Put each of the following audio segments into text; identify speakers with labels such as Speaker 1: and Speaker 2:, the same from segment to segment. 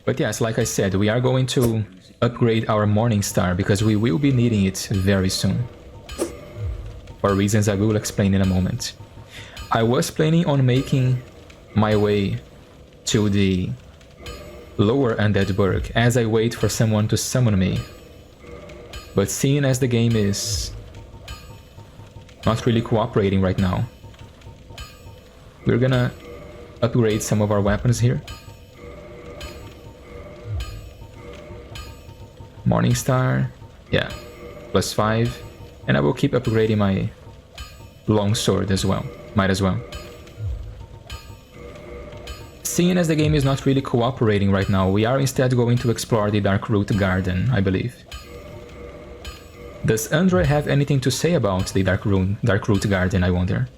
Speaker 1: But yes, like I said, we are going to upgrade our Morning Star because we will be needing it very soon. For reasons I will explain in a moment. I was planning on making my way to the lower Undead Burg as I wait for someone to summon me. But seeing as the game is not really cooperating right now, we're gonna upgrade some of our weapons here. Morningstar, yeah, +5, and I will keep upgrading my longsword as well, might as well. Seeing as the game is not really cooperating right now, we are instead going to explore the Darkroot Garden, I believe. Does Andre have anything to say about the Darkroot Garden, I wonder?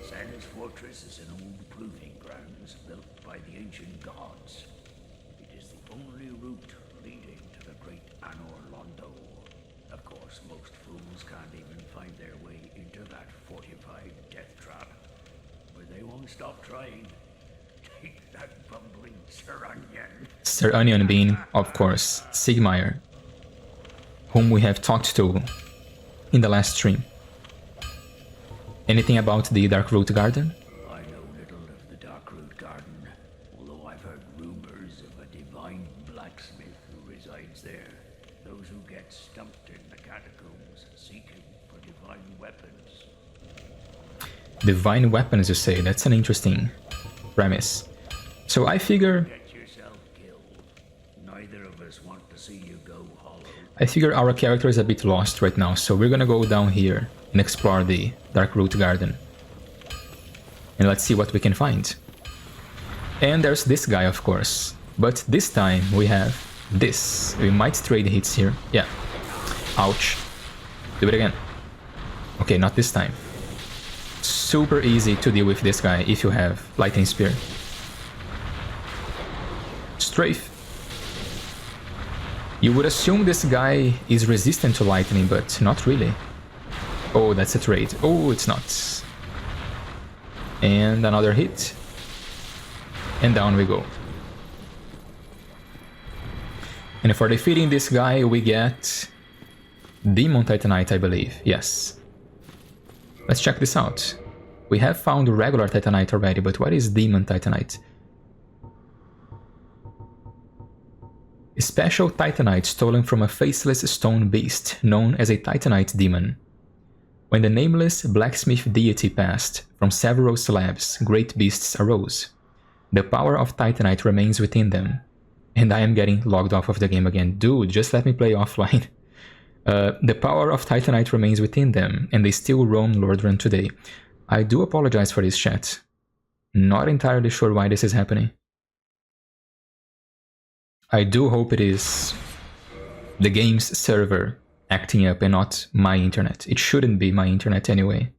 Speaker 2: Santa's fortress is an old proving grounds built by the ancient gods. It is the only route leading to the great Anor Londo. Of course, most fools can't even find their way into that fortified death trap, but they won't stop trying. Take that bumbling Sir Onion.
Speaker 1: Sir Onion being, of course, Sigmire, whom we have talked to in the last stream. Anything about the Darkroot Garden?
Speaker 2: I know little of the Darkroot Garden, although I've heard rumors of a divine blacksmith who resides there. Those who get stumped in the catacombs seeking for divine weapons.
Speaker 1: Divine weapons, you say? That's an interesting premise. So I figure...
Speaker 2: Get yourself killed. Neither of us want to see you go hollow.
Speaker 1: I figure our character is a bit lost right now, so we're gonna go down here and explore the Darkroot Garden. And let's see what we can find. And there's this guy, of course. But this time we have this. We might trade hits here. Yeah. Ouch. Do it again. Okay, not this time. Super easy to deal with this guy if you have Lightning Spear. Strafe. You would assume this guy is resistant to lightning, but not really. Oh, that's a trade. Oh, it's not. And another hit. And down we go. And for defeating this guy, we get Demon Titanite, I believe. Yes. Let's check this out. We have found regular Titanite already, but what is Demon Titanite? A special Titanite stolen from a faceless stone beast known as a Titanite demon. When the nameless blacksmith deity passed, from several slabs great beasts arose. The power of Titanite remains within them. And I am getting logged off of the game again. Dude, just let me play offline. The power of Titanite remains within them, and they still roam Lorethrough today. I do apologize for this, chat. Not entirely sure why this is happening. I do hope it is the game's server acting up and not my internet. It shouldn't be my internet anyway.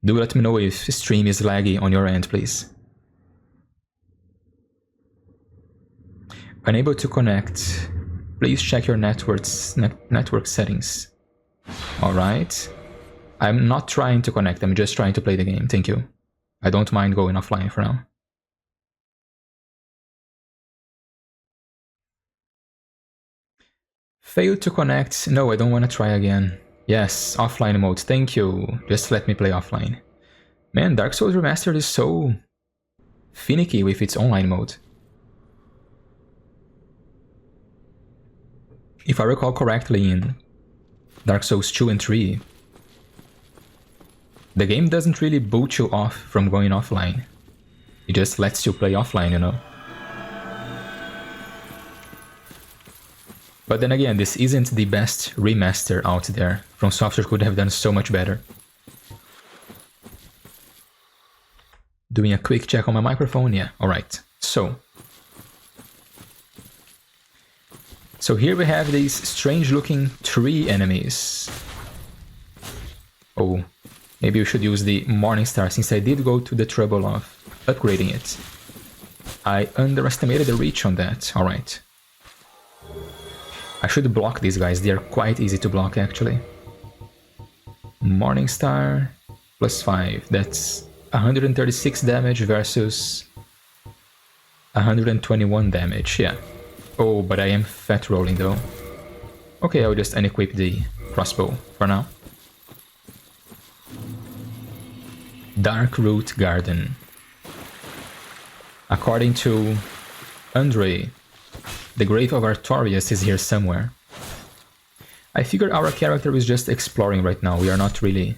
Speaker 1: Do let me know if stream is laggy on your end, please. Unable to connect. Please check your network settings. Alright. I'm not trying to connect, I'm just trying to play the game. Thank you. I don't mind going offline for now. Failed to connect. No, I don't want to try again. Yes, offline mode. Thank you. Just let me play offline. Man, Dark Souls Remastered is so finicky with its online mode. If I recall correctly, in Dark Souls 2 and 3, the game doesn't really boot you off from going offline. It just lets you play offline, you know? But then again, this isn't the best remaster out there. From Software could have done so much better. Doing a quick check on my microphone, yeah, alright. So here we have these strange looking tree enemies. Oh, maybe we should use the Morningstar since I did go to the trouble of upgrading it. I underestimated the reach on that, alright. I should block these guys, they are quite easy to block actually. Morningstar +5, that's 136 damage versus 121 damage, yeah. Oh, but I am fat rolling though. Okay, I'll just unequip the crossbow for now. Darkroot Garden. According to Andre, the grave of Artorias is here somewhere. I figure our character is just exploring right now. We are not really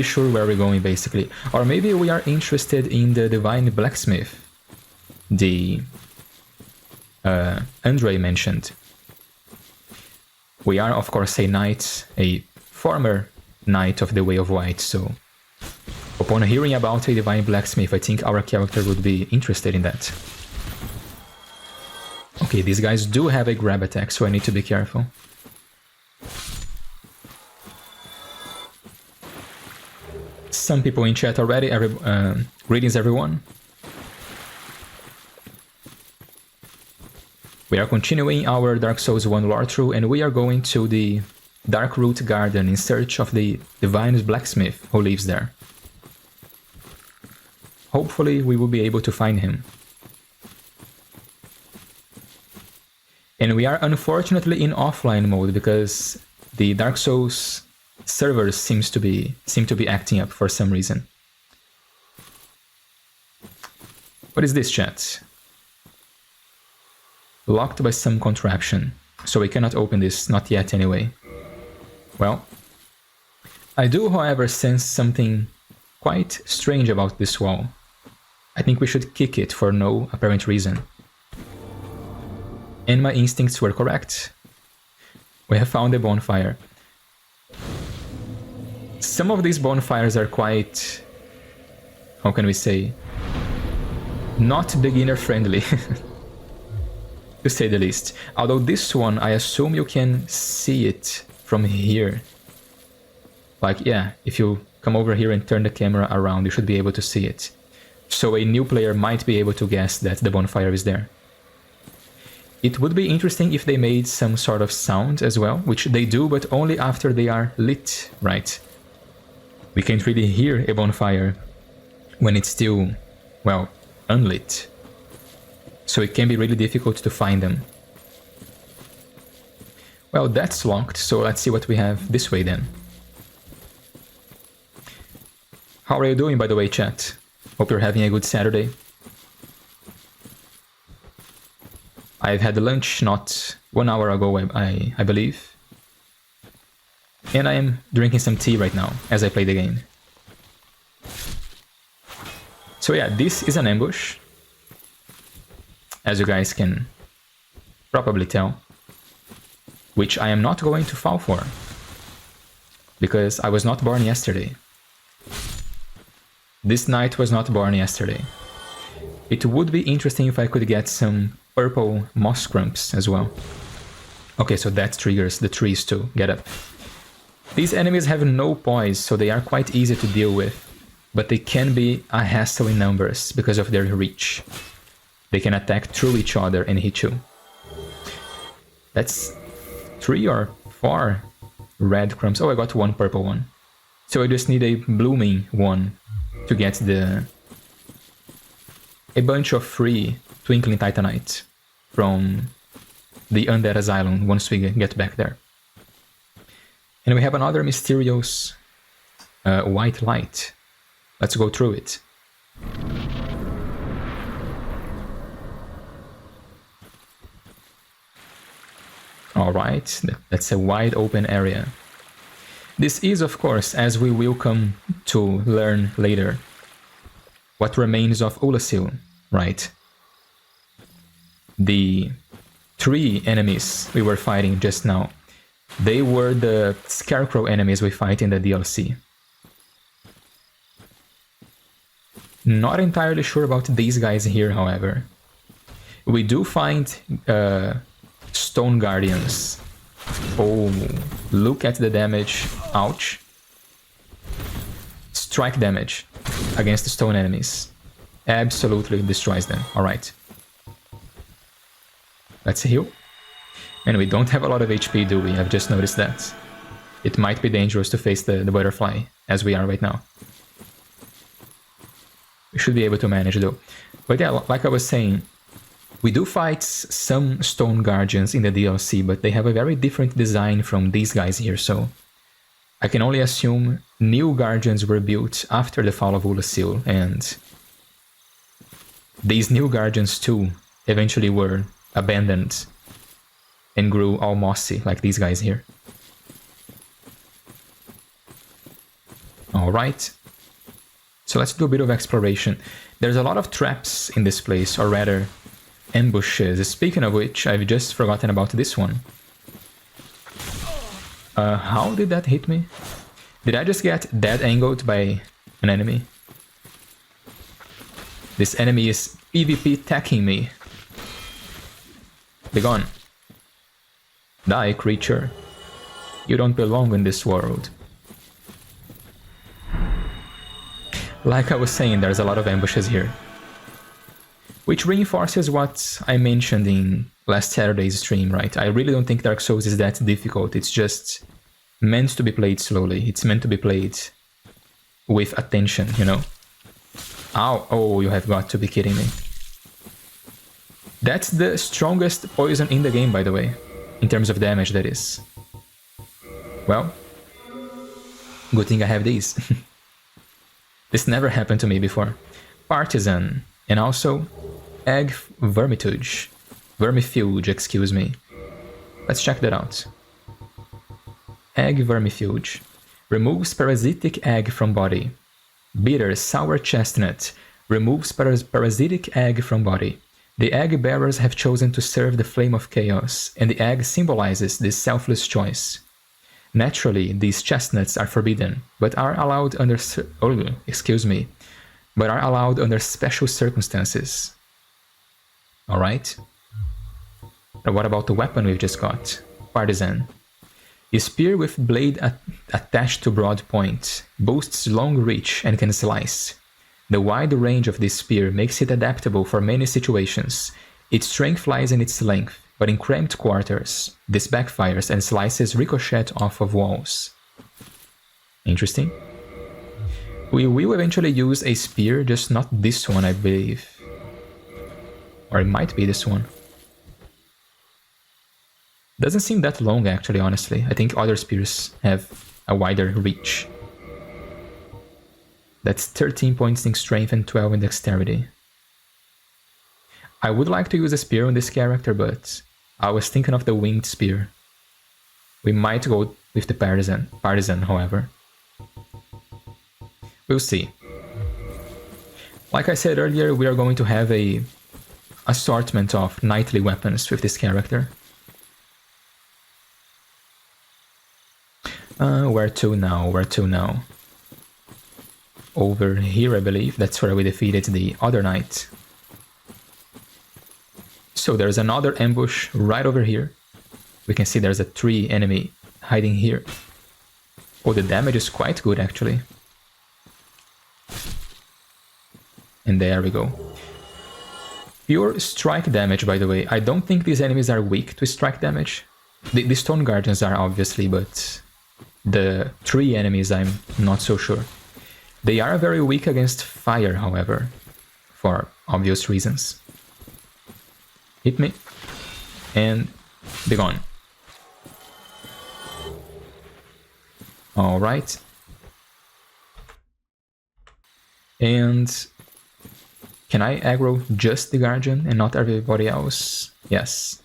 Speaker 1: sure where we're going, basically. Or maybe we are interested in the Divine Blacksmith the Andre mentioned. We are, of course, a knight, a former knight of the Way of White, so upon hearing about a Divine Blacksmith, I think our character would be interested in that. Okay, these guys do have a grab attack, so I need to be careful. Some people in chat already. Greetings, everyone. We are continuing our Dark Souls 1 lore through, and we are going to the Darkroot Garden in search of the Divine Blacksmith who lives there. Hopefully we will be able to find him. And we are unfortunately in offline mode because the Dark Souls servers seem to be acting up for some reason. What is this, chat? Locked by some contraption, so we cannot open this, not yet anyway. Well, I do, however, sense something quite strange about this wall. I think we should kick it for no apparent reason. And my instincts were correct. We have found a bonfire. Some of these bonfires are quite, how can we say, not beginner friendly, to say the least. Although this one, I assume you can see it from here. Like, yeah, if you come over here and turn the camera around, you should be able to see it. So a new player might be able to guess that the bonfire is there. It would be interesting if they made some sort of sound as well, which they do, but only after they are lit, right? We can't really hear a bonfire when it's still, well, unlit. So it can be really difficult to find them. Well, that's locked, so let's see what we have this way then. How are you doing, by the way, chat? Hope you're having a good Saturday. I've had lunch not 1 hour ago, I believe. And I am drinking some tea right now as I play the game. So yeah, this is an ambush, as you guys can probably tell, which I am not going to fall for, because I was not born yesterday. This knight was not born yesterday. It would be interesting if I could get some purple moss crumps as well. Okay, so that triggers the trees to get up. These enemies have no poise, so they are quite easy to deal with, but they can be a hassle in numbers because of their reach. They can attack through each other and hit you. That's 3 or 4 red crumbs. Oh, I got 1 purple one. So I just need a blooming one to get a bunch of free Twinkling Titanite from the Undead Asylum once we get back there. And we have another mysterious white light. Let's go through it. Alright, that's a wide open area. This is, of course, as we will come to learn later, what remains of Oolacile, right? The 3 enemies we were fighting just now, they were the scarecrow enemies we fight in the DLC. Not entirely sure about these guys here, however. We do find stone guardians. Oh, look at the damage. Ouch. Strike damage against the stone enemies. Absolutely destroys them. Alright. Let's heal. And we don't have a lot of HP, do we? I've just noticed that. It might be dangerous to face the butterfly, as we are right now. We should be able to manage though. But yeah, like I was saying, we do fight some stone guardians in the DLC, but they have a very different design from these guys here, so I can only assume new guardians were built after the fall of Oolacile, and these new guardians too eventually were abandoned and grew all mossy, like these guys here. Alright, so let's do a bit of exploration. There's a lot of traps in this place, or rather, ambushes. Speaking of which, I've just forgotten about this one. How did that hit me? Did I just get dead angled by an enemy? This enemy is PvP attacking me. Be gone. Die, creature. You don't belong in this world. Like I was saying, there's a lot of ambushes here. Which reinforces what I mentioned in last Saturday's stream, right? I really don't think Dark Souls is that difficult. It's just meant to be played slowly. It's meant to be played with attention, you know? Ow! Oh, you have got to be kidding me. That's the strongest poison in the game, by the way. In terms of damage, that is. Well, good thing I have these. This never happened to me before. Partisan, and also egg vermitude. Vermifuge, excuse me. Let's check that out. Egg vermifuge. Removes parasitic egg from body. Bitter sour chestnut. Removes parasitic egg from body. The egg bearers have chosen to serve the flame of chaos, and the egg symbolizes this selfless choice. Naturally, these chestnuts are forbidden, but are allowed under special circumstances. Alright. What about the weapon we've just got? Partisan. A spear with blade attached to broad point, boasts long reach and can slice. The wide range of this spear makes it adaptable for many situations. Its strength lies in its length, but in cramped quarters, this backfires and slices ricochet off of walls. Interesting. We will eventually use a spear, just not this one, I believe. Or it might be this one. Doesn't seem that long, actually, honestly. I think other spears have a wider reach. That's 13 points in strength and 12 in dexterity. I would like to use a spear on this character, but I was thinking of the winged spear. We might go with the partisan, however. We'll see. Like I said earlier, we are going to have a assortment of knightly weapons with this character. Where to now? Where to now? Over here, I believe. That's where we defeated the other knight. So there's another ambush right over here. We can see there's a tree enemy hiding here. Oh, the damage is quite good, actually. And there we go. Pure strike damage, by the way. I don't think these enemies are weak to strike damage. The stone guardians are, obviously, but the tree enemies, I'm not so sure. They are very weak against fire, however, for obvious reasons. Hit me, and be gone. Alright. And can I aggro just the guardian and not everybody else? Yes.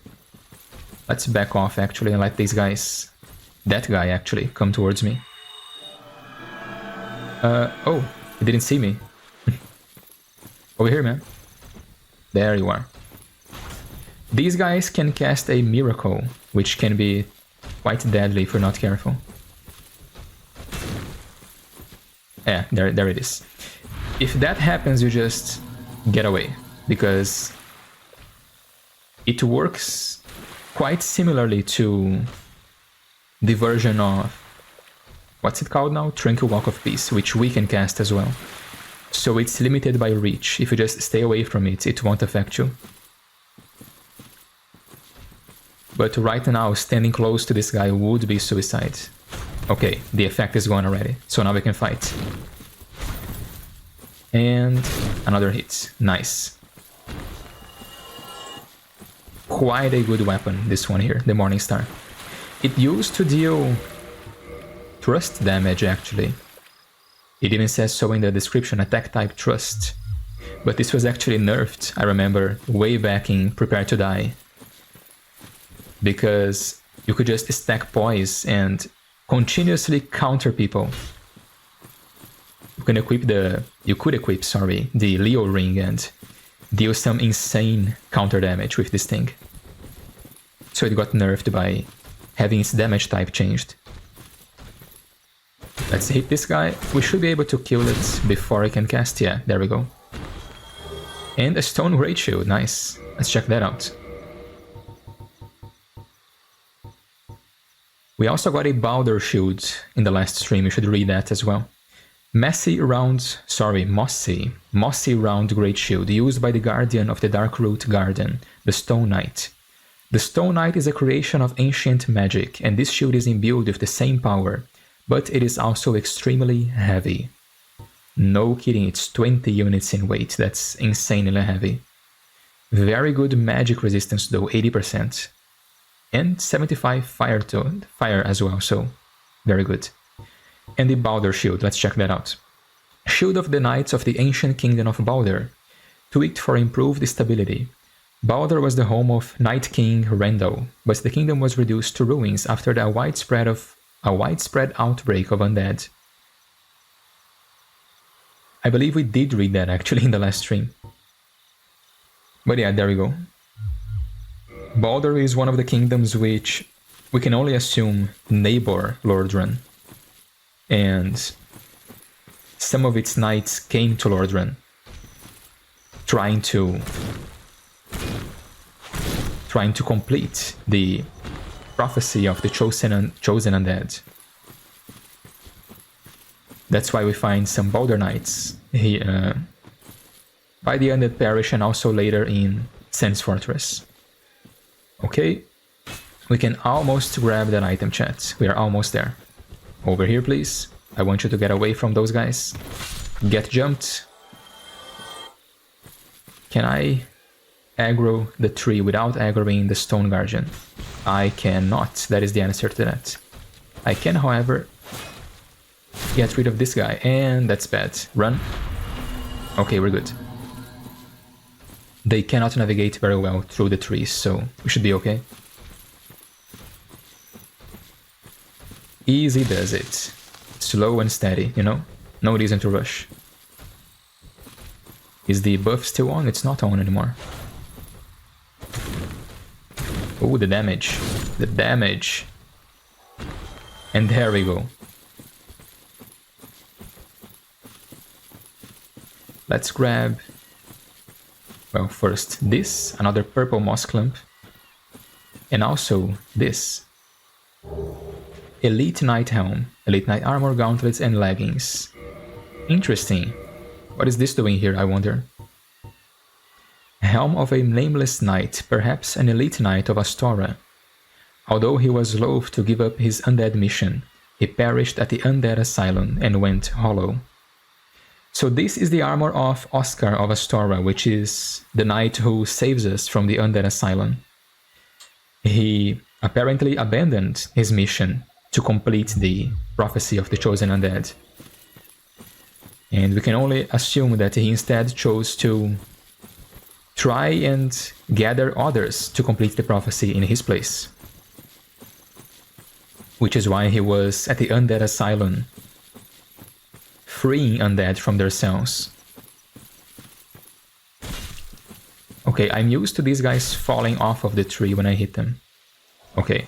Speaker 1: Let's back off, actually, and let these guys... that guy, actually, come towards me. Oh, he didn't see me. Over here, man. There you are. These guys can cast a miracle, which can be quite deadly if you're not careful. Yeah, there it is. If that happens, you just get away, because it works quite similarly to the version of... what's it called now? Tranquil Walk of Peace, which we can cast as well. So it's limited by reach. If you just stay away from it, it won't affect you. But right now, standing close to this guy would be suicide. Okay, the effect is gone already, so now we can fight. And another hit. Nice. Quite a good weapon, this one here, the Morningstar. It used to deal thrust damage, actually. It even says so in the description, attack type thrust. But this was actually nerfed, I remember, way back in Prepare to Die. Because you could just stack poise and continuously counter people. You could equip the Leo ring and deal some insane counter damage with this thing. So it got nerfed by having its damage type changed. Let's hit this guy. We should be able to kill it before I can cast. Yeah, there we go. And a stone great shield, nice. Let's check that out. We also got a Baldur shield in the last stream, you should read that as well. Mossy round great shield used by the guardian of the Darkroot Garden, the Stone Knight. The Stone Knight is a creation of ancient magic, and this shield is imbued with the same power, but it is also extremely heavy. No kidding, it's 20 units in weight, that's insanely heavy. Very good magic resistance though, 80%. And 75 fire as well, so very good. And the Baldur shield, let's check that out. Shield of the Knights of the Ancient Kingdom of Baldur, tweaked for improved stability. Baldur was the home of Night King Rendel, but the kingdom was reduced to ruins after a widespread outbreak of undead. I believe we did read that actually in the last stream. But yeah, there we go. Baldur is one of the kingdoms which we can only assume neighbor Lorethrough. And some of its knights came to Lorethrough, trying to complete the prophecy of the chosen undead. That's why we find some Baldur knights here, by the Undead Parish and also later in Sen's Fortress. Okay, we can almost grab that item, chat. We are almost there. Over here, please. I want you to get away from those guys. Get jumped. Can I aggro the tree without aggroing the Stone Guardian? I cannot. That is the answer to that. I can, however, get rid of this guy. And that's bad. Run. Okay, we're good. They cannot navigate very well through the trees, so we should be okay. Easy does it. Slow and steady, you know? No reason to rush. Is the buff still on? It's not on anymore. Oh, the damage. The damage. And there we go. Let's grab... well, first this, another purple moss clump. And also this. Elite Knight Helm, Elite Knight Armor, Gauntlets, and Leggings. Interesting. What is this doing here, I wonder? Helm of a nameless knight, perhaps an elite knight of Astora. Although he was loath to give up his undead mission, he perished at the Undead Asylum and went hollow. So this is the armor of Oscar of Astora, which is the knight who saves us from the Undead Asylum. He apparently abandoned his mission to complete the prophecy of the chosen undead. And we can only assume that he instead chose to try and gather others to complete the prophecy in his place. Which is why he was at the Undead Asylum, freeing undead from their cells. Okay, I'm used to these guys falling off of the tree when I hit them. Okay.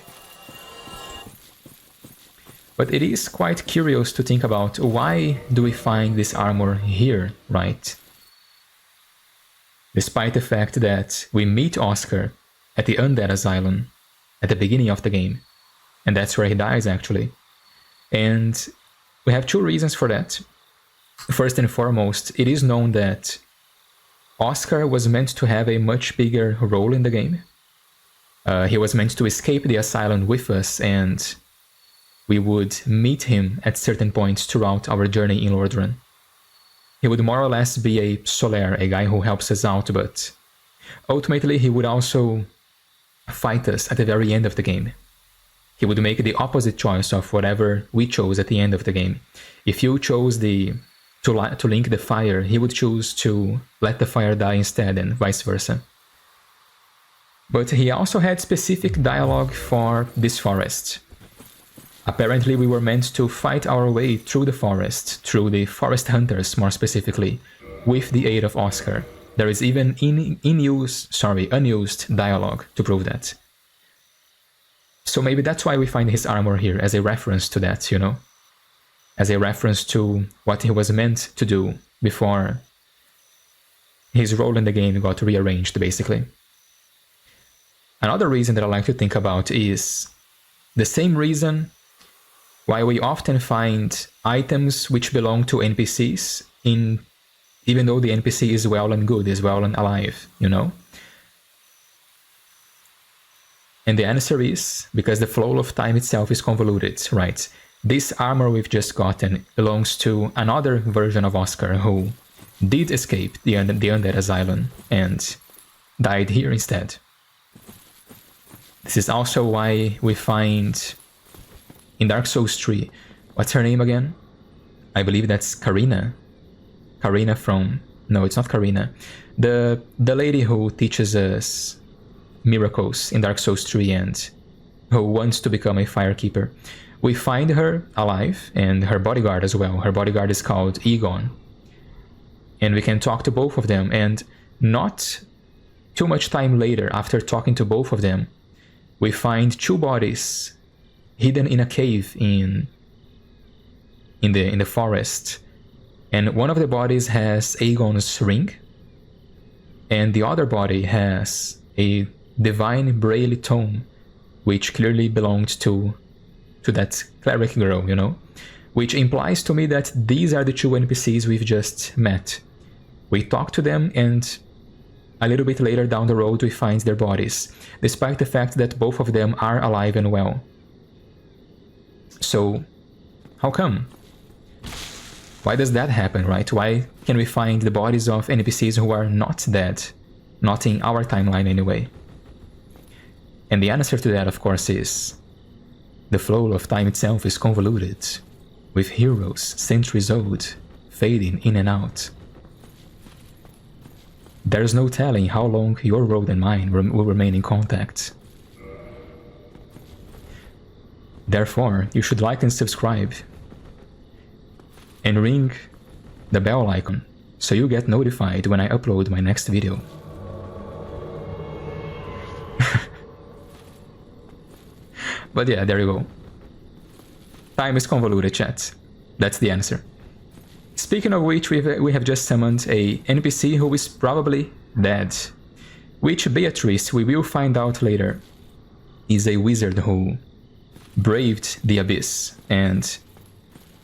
Speaker 1: But it is quite curious to think about why do we find this armor here, right? Despite the fact that we meet Oscar at the Undead Asylum at the beginning of the game. And that's where he dies, actually. And we have two reasons for that. First and foremost, it is known that Oscar was meant to have a much bigger role in the game. He was meant to escape the asylum with us, and we would meet him at certain points throughout our journey in Lorethrough. he would more or less be a Solaire, a guy who helps us out, but ultimately he would also fight us at the very end of the game. He would make the opposite choice of whatever we chose at the end of the game. If you chose to link the fire, he would choose to let the fire die instead, and vice versa. But he also had specific dialogue for this forest. Apparently we were meant to fight our way through the forest, through the forest hunters more specifically, with the aid of Oscar. There is even unused dialogue to prove that. So maybe that's why we find his armor here, as a reference to that, you know? As a reference to what he was meant to do before his role in the game got rearranged, basically. Another reason that I like to think about is the same reason why we often find items which belong to NPCs, even though the NPC is well and good, is well and alive, you know? And the answer is because the flow of time itself is convoluted, right? This armor we've just gotten belongs to another version of Oscar who did escape the Undead Asylum and died here instead. This is also why we find in Dark Souls 3, what's her name again? I believe that's Karina. Karina from... No, it's not Karina. The lady who teaches us miracles in Dark Souls 3 and who wants to become a firekeeper. We find her alive, and her bodyguard as well. Her bodyguard is called Egon. And we can talk to both of them, and not too much time later, after talking to both of them, we find two bodies hidden in a cave in the forest. And one of the bodies has Aegon's ring, and the other body has a divine Braille tome, which clearly belonged to that cleric girl, you know? Which implies to me that these are the two NPCs we've just met. We talk to them, and a little bit later down the road we find their bodies, despite the fact that both of them are alive and well. So, how come? Why does that happen, right? Why can we find the bodies of NPCs who are not dead? Not in our timeline anyway. And the answer to that, of course, is the flow of time itself is convoluted, with heroes centuries old, fading in and out. There's no telling how long your road and mine will remain in contact. Therefore, you should like and subscribe, and ring the bell icon so you get notified when I upload my next video. But yeah, there you go. Time is convoluted, chat. That's the answer. Speaking of which, we have just summoned a NPC who is probably dead. Which Beatrice, we will find out later, is a wizard who braved the abyss, and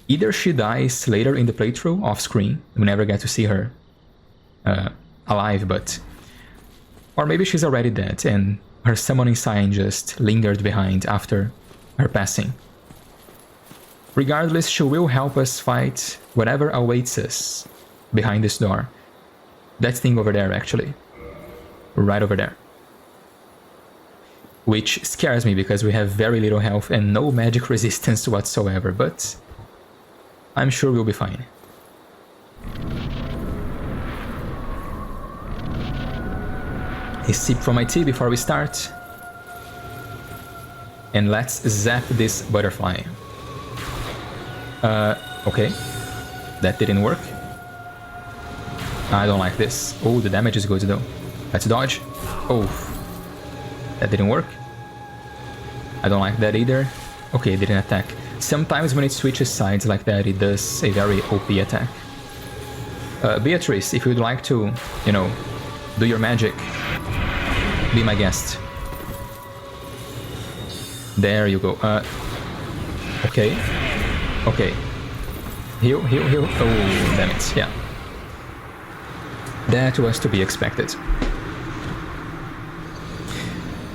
Speaker 1: either she dies later in the playthrough off screen, we never get to see her alive, or maybe she's already dead and her summoning sign just lingered behind after her passing. Regardless, she will help us fight whatever awaits us behind this door. That thing over there, actually. Right over there. Which scares me because we have very little health and no magic resistance whatsoever, but I'm sure we'll be fine. A sip from my tea before we start. And let's zap this butterfly. Okay. That didn't work. I don't like this. Oh, the damage is good though. Let's dodge. Oh. That didn't work. I don't like that either. Okay, it didn't attack. Sometimes when it switches sides like that, it does a very OP attack. Beatrice, if you'd like to, you know, do your magic, be my guest. There you go. Okay. Okay. Heal, heal, heal. Oh, damn it. Yeah. That was to be expected.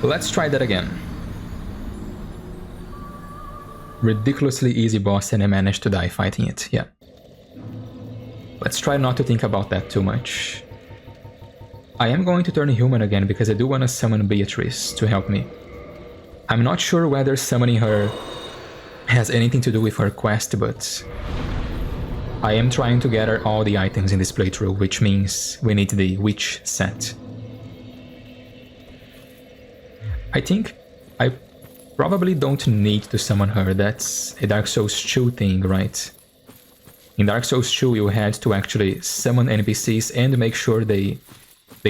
Speaker 1: Let's try that again. Ridiculously easy boss and I managed to die fighting it. Yeah. Let's try not to think about that too much. I am going to turn human again because I do want to summon Beatrice to help me. I'm not sure whether summoning her has anything to do with her quest, but I am trying to gather all the items in this playthrough, which means we need the witch set. I think I probably don't need to summon her. That's a Dark Souls 2 thing, right? In Dark Souls 2 you had to actually summon NPCs and make sure they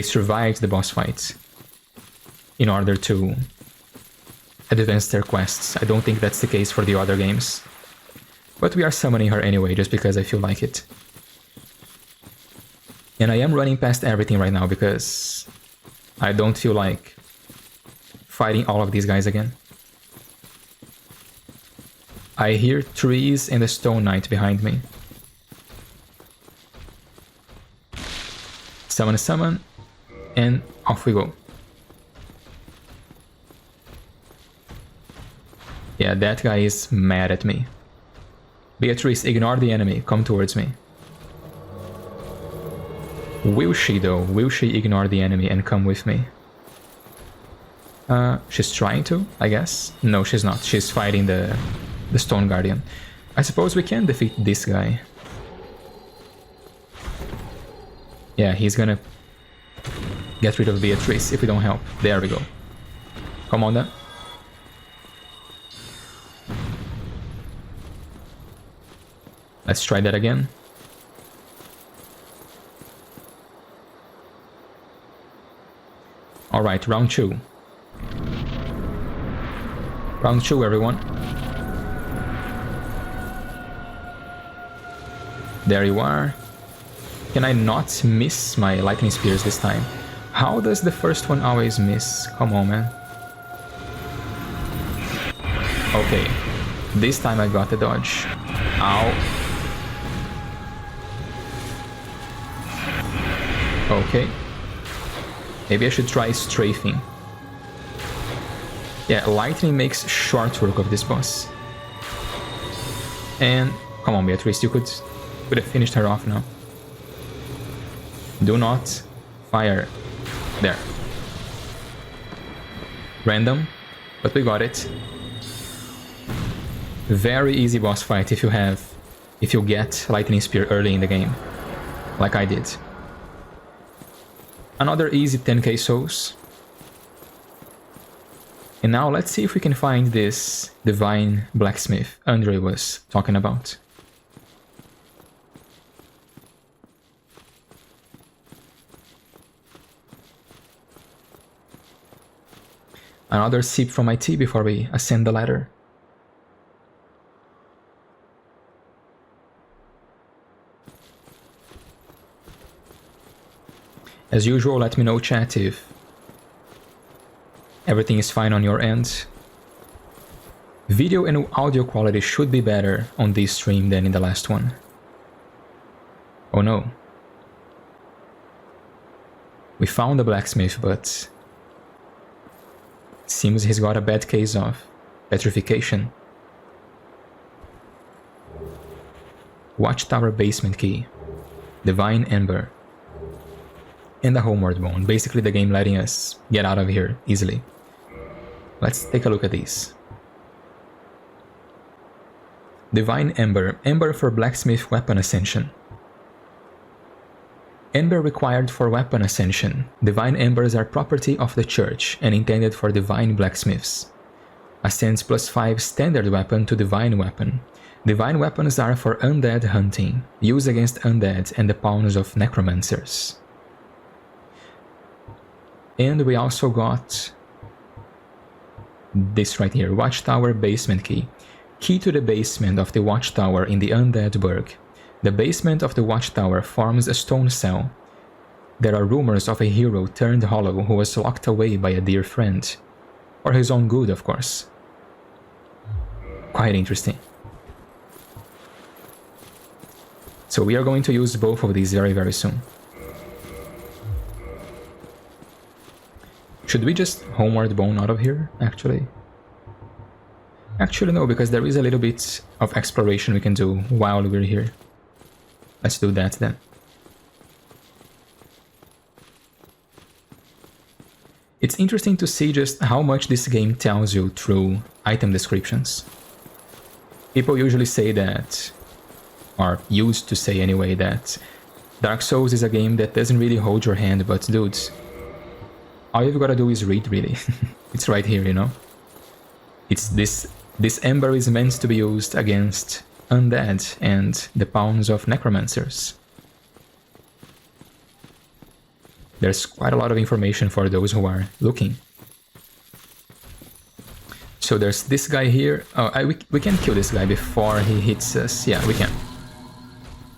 Speaker 1: survived the boss fights in order to advance their quests. I don't think that's the case for the other games. But we are summoning her anyway, just because I feel like it. And I am running past everything right now because I don't feel like fighting all of these guys again. I hear trees and a stone knight behind me. Summon, summon, and off we go. Yeah, that guy is mad at me. Beatrice, ignore the enemy, come towards me. Will she though? Will she ignore the enemy and come with me? She's trying to, I guess. No, she's not. She's fighting the Stone Guardian. I suppose we can defeat this guy. Yeah, he's gonna get rid of Beatrice if we don't help. There we go. Come on then. Let's try that again. Alright, round 2. Round 2, everyone. There you are. Can I not miss my lightning spears this time? How does the first one always miss? Come on, man. Okay. This time I got the dodge. Ow. Okay. Maybe I should try strafing. Yeah, lightning makes short work of this boss. And come on, Beatrice, you could have finished her off now. Do not fire. There. Random, but we got it. Very easy boss fight if you get lightning spear early in the game, like I did. Another easy 10k souls. And now let's see if we can find this divine blacksmith Andre was talking about. Another sip from my tea before we ascend the ladder. As usual, let me know, chat, if everything is fine on your end. Video and audio quality should be better on this stream than in the last one. Oh no. We found the blacksmith, but seems he's got a bad case of petrification. Watchtower basement key. Divine Ember. And a homeward bone. Basically the game letting us get out of here easily. Let's take a look at these. Divine Ember. Ember for blacksmith weapon ascension. Ember required for weapon ascension. Divine embers are property of the church and intended for divine blacksmiths. Ascends +5 standard weapon to divine weapon. Divine weapons are for undead hunting, used against undead and the pawns of necromancers. And we also got this right here, Watchtower basement key. Key to the basement of the watchtower in the undead burg. The basement of the watchtower forms a stone cell. There are rumors of a hero turned hollow who was locked away by a dear friend. For his own good, of course. Quite interesting. So we are going to use both of these very, very soon. Should we just homeward bone out of here, actually? Actually no, because there is a little bit of exploration we can do while we're here. Let's do that then. It's interesting to see just how much this game tells you through item descriptions. People usually say that, or used to say anyway, that Dark Souls is a game that doesn't really hold your hand, but dudes, all you've gotta do is read, really. It's right here, you know? It's this ember is meant to be used against undead and the pawns of necromancers. There's quite a lot of information for those who are looking. So there's this guy here. Oh, we can kill this guy before he hits us. Yeah, we can.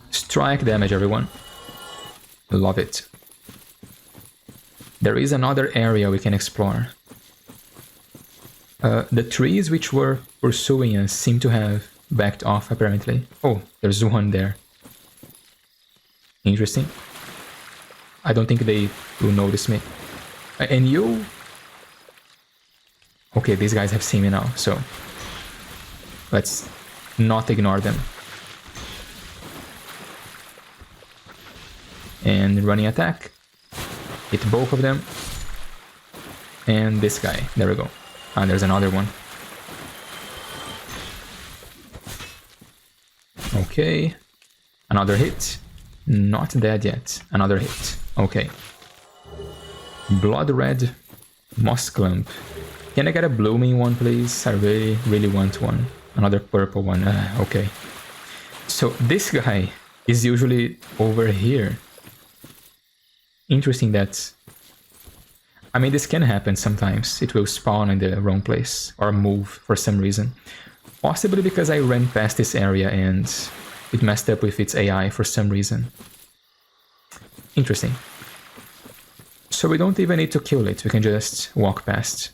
Speaker 1: Strike damage, everyone. Love it. There is another area we can explore. The trees which were pursuing us seem to have backed off, apparently. Oh, there's one there. Interesting. I don't think they will notice me. And you... Okay, these guys have seen me now, so... Let's not ignore them. And running attack. Hit both of them. And this guy. There we go. Ah, there's another one. Okay. Another hit. Not dead yet. Another hit. Okay. Blood red moss clump. Can I get a blooming one, please? I really want one. Another purple one. Okay. So this guy is usually over here. Interesting that... I mean, this can happen sometimes. It will spawn in the wrong place or move for some reason. Possibly because I ran past this area and it messed up with its AI for some reason. Interesting. So we don't even need to kill it. We can just walk past.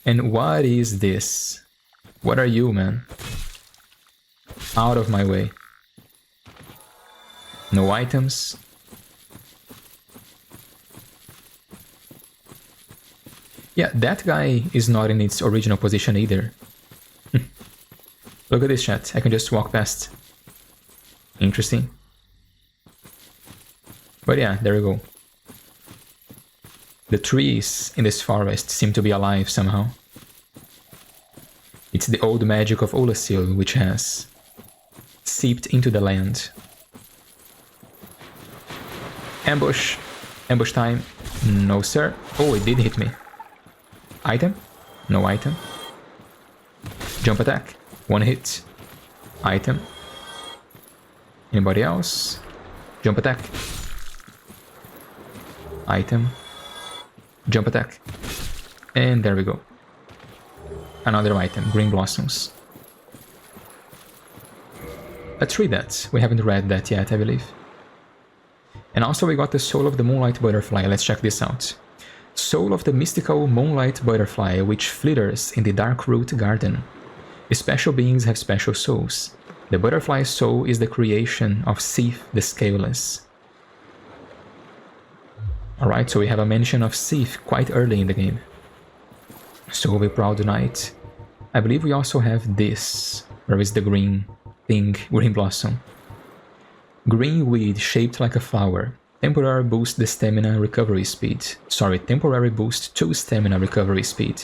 Speaker 1: And what is this? What are you, man? Out of my way. No items. Yeah, that guy is not in its original position either. Look at this, chat. I can just walk past. Interesting. But yeah, there we go. The trees in this forest seem to be alive somehow. It's the old magic of Oolacile which has seeped into the land. Ambush. Ambush time. No, sir. Oh, it did hit me. Item? No item. Jump attack. One hit. Item. Anybody else? Jump attack. Item. Jump attack. And there we go. Another item. Green blossoms. Let's read that. We haven't read that yet, I believe. And also we got the soul of the Moonlight Butterfly. Let's check this out. Soul of the mystical Moonlight Butterfly, which flitters in the Darkroot Garden. Special beings have special souls. The butterfly's soul is the creation of Sif the Scaleless. Alright, so we have a mention of Sif quite early in the game. Soul of a Proud Knight. I believe we also have this. Where is the green thing? Green blossom. Green weed shaped like a flower. Temporary boost the stamina recovery speed. Temporary boost to stamina recovery speed.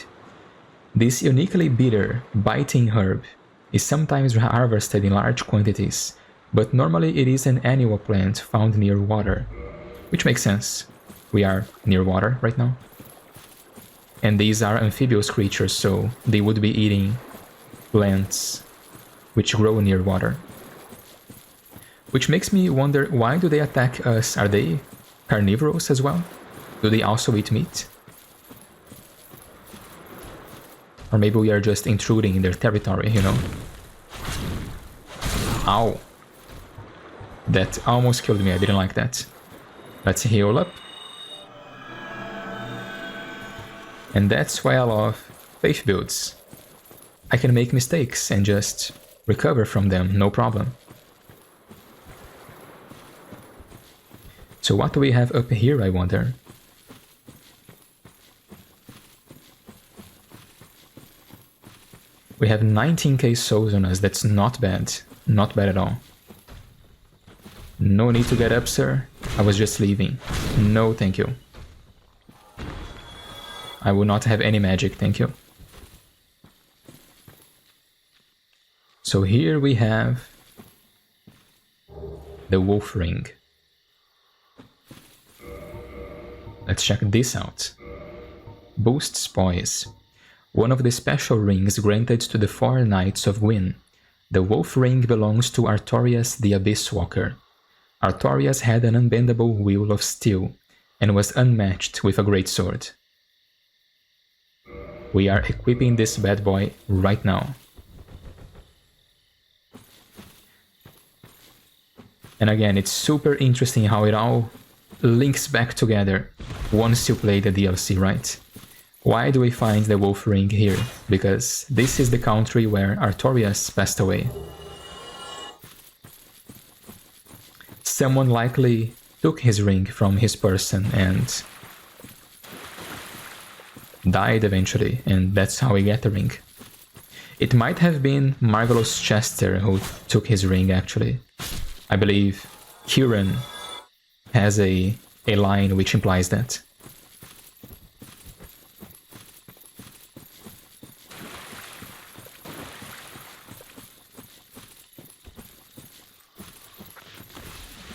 Speaker 1: This uniquely bitter, biting herb is sometimes harvested in large quantities, but normally it is an annual plant found near water. Which makes sense. We are near water right now. And these are amphibious creatures, so they would be eating plants which grow near water. Which makes me wonder, why do they attack us? Are they carnivorous as well? Do they also eat meat? Or maybe we are just intruding in their territory, you know? Ow. That almost killed me, I didn't like that. Let's heal up. And that's why I love faith builds. I can make mistakes and just recover from them, no problem. So what do we have up here, I wonder? We have 19k souls on us, that's not bad. Not bad at all. No need to get up, sir. I was just leaving. No, thank you. I will not have any magic, thank you. So here we have the wolf ring. Let's check this out. Boosts poise. One of the special rings granted to the 4 Knights of Gwyn. The wolf ring belongs to Artorias the Abyss Walker. Artorias had an unbendable will of steel and was unmatched with a great sword. We are equipping this bad boy right now. And again, it's super interesting how it all links back together once you play the DLC, right? Why do we find the wolf ring here? Because this is the country where Artorias passed away. Someone likely took his ring from his person and died eventually, and that's how we get the ring. It might have been Marvelous Chester who took his ring, actually. I believe Kieran has a line which implies that.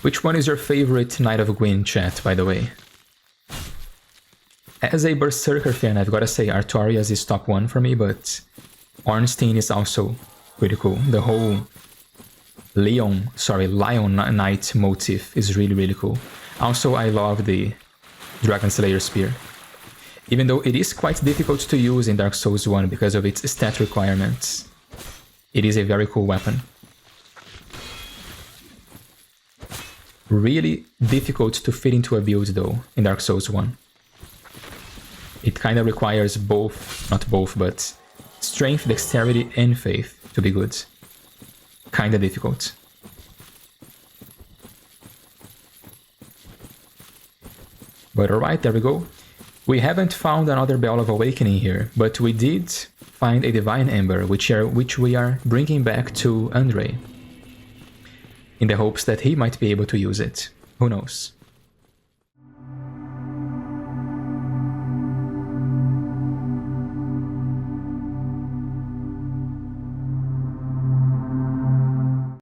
Speaker 1: Which one is your favorite Knight of Gwyn, chat, by the way? As a Berserker fan, I've gotta say Artorias is top 1 for me, but Ornstein is also pretty cool. The whole Lion Knight motif is really cool. Also, I love the Dragon Slayer Spear. Even though it is quite difficult to use in Dark Souls 1 because of its stat requirements, it is a very cool weapon. Really difficult to fit into a build though in Dark Souls 1. It kind of requires both, not both, but strength, dexterity and faith to be good. Kinda difficult. But alright, there we go. We haven't found another Bell of Awakening here, but we did find a Divine Ember, which we are bringing back to Andre, in the hopes that he might be able to use it. Who knows?